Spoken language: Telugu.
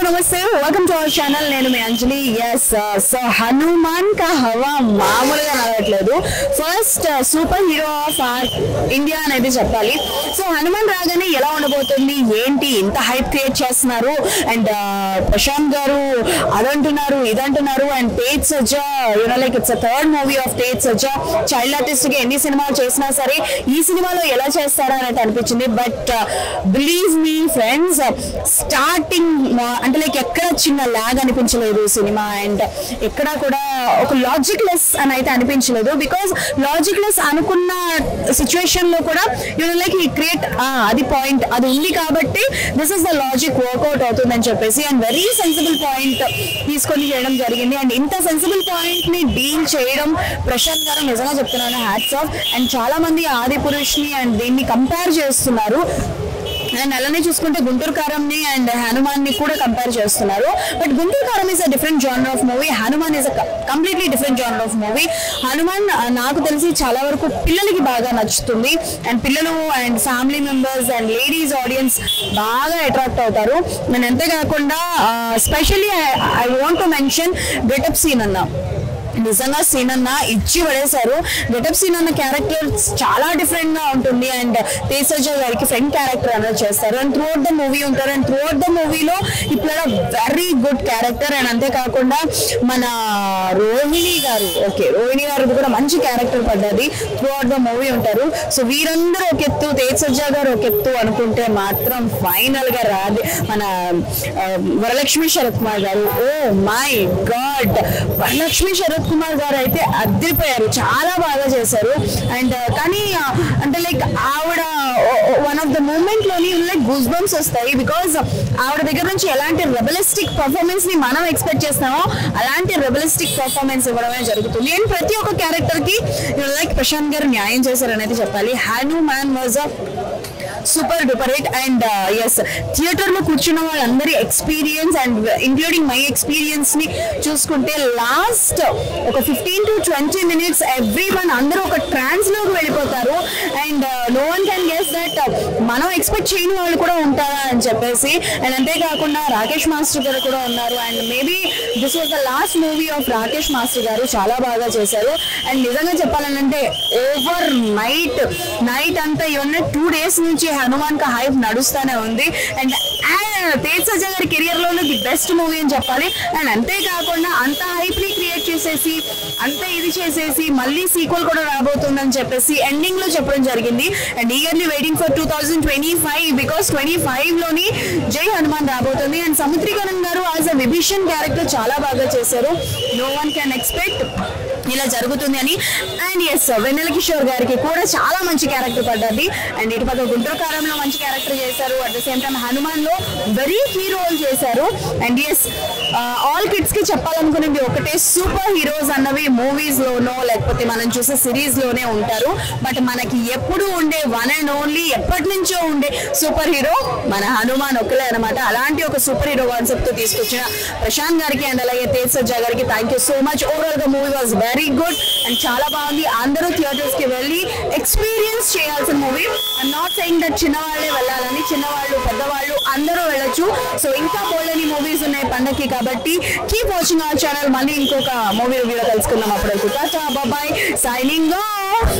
नमस्ते वेलकम टू అవర్ ఛానల్ నేను మీ అంజలి yes సో హనుమాన్ కా హవా మామూలుగా రావట్లేదు first superhero of India అనేది చెప్పాలి సో హనుమాన్ రాగానే ఎలా ఉండబోతుంది ఏంటి ఇంత హైప్ క్రియేట్ చేస్తున్నారు అండ్ ప్రశాంత్ గారు అదంటున్నారు ఇదంటున్నారు and Teja Sajja like it's third movie of Teja Sajja child artist కి ఎన్ని సినిమాలు చేసినా సరే ఈ సినిమాలో ఎలా చేస్తారా అనేది అనిపించింది but believe me friends starting అంటే లైక్ ఎక్కడ చిన్న లాగ్ అనిపించలేదు సినిమా అండ్ ఎక్కడ కూడా ఒక లాజిక్ లెస్ అని అయితే అనిపించలేదు బికాస్ లాజిక్ లెస్ అనుకున్న సిచ్యువేషన్ లో కూడా లైక్ ఈ క్రియేట్ అది పాయింట్ అది ఉంది కాబట్టి this is the logic work out అవుతుందని చెప్పేసి అండ్ వెరీ సెన్సిబుల్ పాయింట్ తీసుకొని చేయడం జరిగింది అండ్ ఇంత సెన్సిబుల్ పాయింట్ ని డీల్ చేయడం ప్రశాంత్ గారు నిజంగా చెప్తున్నాను హ్యాట్స్ ఆఫ్ అండ్ చాలా మంది ఆది పురుష్ ని అండ్ దీన్ని కంపేర్ చేస్తున్నారు అండ్ అలానే చూసుకుంటే గుంటూరు కారం ని అండ్ హనుమాన్ ని కూడా కంపేర్ చేస్తున్నారు but Guntur Karam is a different genre of movie Hanuman is a completely different genre of movie Hanuman నాకు తెలిసి చాలా వరకు పిల్లలకి బాగా నచ్చుతుంది అండ్ పిల్లలు and family members and ladies audience బాగా అట్రాక్ట్ అవుతారు అండ్ అంతేకాకుండా specially I want to mention Getup Seenu అన్న నిజంగా సీన్ అన్న ఇచ్చి పడేశారు గెటప్ సీన్ అన్న క్యారెక్టర్ చాలా డిఫరెంట్ గా ఉంటుంది అండ్ తేజ్ సజ్జా గారికి ఫ్రెండ్ క్యారెక్టర్ అనేది చేస్తారు and through out the movie ఉంటారు అండ్ త్రూ అవుట్ ద మూవీలో ఇప్పుడు వెరీ గుడ్ క్యారెక్టర్ అండ్ అంతేకాకుండా మన రోహిణి గారు కూడా మంచి క్యారెక్టర్ పడ్డది త్రూ అవుట్ ద మూవీ ఉంటారు సో వీరందరూ ఒక ఎత్తు తేజ్ సజ్జా గారు ఒక ఎత్తు అనుకుంటే మాత్రం ఫైనల్ గా రాదు మన Varalakshmi Sarath Kumar garu oh my God Varalakshmi Sarath Kumar garu అయితే అదిరిపోయారు చాలా బాగా చేశారు అండ్ కానీ అంటే లైక్ ఆవిడ వన్ ఆఫ్ ద మూమెంట్ లోని లైక్ గూస్ బంప్స్ వస్తాయి బికాస్ ఆవిడ దగ్గర నుంచి ఎలాంటి రెబలిస్టిక్ పర్ఫార్మెన్స్ ని మనం ఎక్స్పెక్ట్ చేస్తామో అలాంటి రెబలిస్టిక్ పర్ఫార్మెన్స్ ఇవ్వడమే జరుగుతుంది అండ్ ప్రతి ఒక్క క్యారెక్టర్ కి లైక్ ప్రశాంత్ గారు న్యాయం చేశారనేది చెప్పాలి Hanuman was a super duper hit and as theatre లో కూర్చున్న వాళ్ళందరి experience and including my experience ని చూసుకుంటే లాస్ట్ ఒక 15 to 20 minutes ఎవ్రీ వన్ అందరూ ఒక ట్రాన్స్ లోకి వెళ్ళిపోతారు and no one can guess that మనం ఎక్స్పెక్ట్ చేయని వాళ్ళు కూడా ఉంటారా అని చెప్పేసి అండ్ అంతేకాకుండా రాకేష్ మాస్టర్ గారు కూడా ఉన్నారు and maybe this was the last movie of Rakesh master గారు చాలా బాగా చేశారు అండ్ నిజంగా చెప్పాలంటే ఓవర్ నైట్ అంతా ఇవన్నీ 2 days నుంచి హనుమాన్ కా హైప్ నడుస్తూనే ఉంది అండ్ తేజ్ సజ్జా గారి కెరియర్ లోనే ది బెస్ట్ మూవీ అని చెప్పాలి అండ్ అంతేకాకుండా అంత హైప్ ని క్రియేట్ చేసేసి అంత ఇది చేసేసి మళ్ళీ సీక్వెల్ కూడా రాబోతుందని చెప్పేసి ఎండింగ్ లో చెప్పడం జరిగింది and eagerly waiting for 2025 because 25 లోని జై హనుమాన్ రాబోతుంది అండ్ సముద్రీకరణ్ గారు యాజ్ అ విభీషణ్ క్యారెక్టర్ చాలా బాగా చేశారు నో వన్ కెన్ ఎక్స్పెక్ట్ ఇలా జరుగుతుంది అని అండ్ ఎస్ వెన్నెల కిషోర్ గారికి కూడా చాలా మంచి క్యారెక్టర్ పడ్డది అండ్ ఇటు పక్క గుంటూరు కారంలో మంచి క్యారెక్టర్ చేశారు at the same time Hanuman లో వెరీ కీ రోల్ చేశారు అండ్ ఎస్ ఆల్ కిడ్స్ కి చెప్పాలనుకునేది ఒకటే సూపర్ హీరోస్ అన్నవి మూవీస్ లోనో లేకపోతే మనం చూసే సిరీస్ లోనే ఉంటారు బట్ మనకి ఎప్పుడు ఉండే వన్ అండ్ ఓన్లీ ఎప్పటి నుంచో ఉండే సూపర్ హీరో మన హనుమాన్ ఒక్కలే అనమాట అలాంటి ఒక సూపర్ హీరో కాన్సెప్ట్ తో తీసుకొచ్చిన ప్రశాంత్ గారికి అండ్ అలాగే తేజ్ సజ్జా గారికి thank you so much overall గా movie was very good and చాలా బాగుంది అందరూ థియేటర్స్ కి వెళ్ళి ఎక్స్పీరియన్స్ చేయాల్సిన movie I'm not saying that చిన్నవాళ్ళే వెళ్ళాలని చిన్నవాళ్ళు పెద్దవాళ్ళు అందరూ వెళ్ళొచ్చు సో ఇంకా బోల్డని మూవీస్ ఉన్నాయి పండగకి కాబట్టి కీప్ వాచింగ్ అవర్ ఛానల్ మళ్ళీ ఇంకొక మూవీ రివ్యూలో కలుసుకుందాం అప్పటివరకు టాటా బాయ్ సైనింగ్ ఆఫ్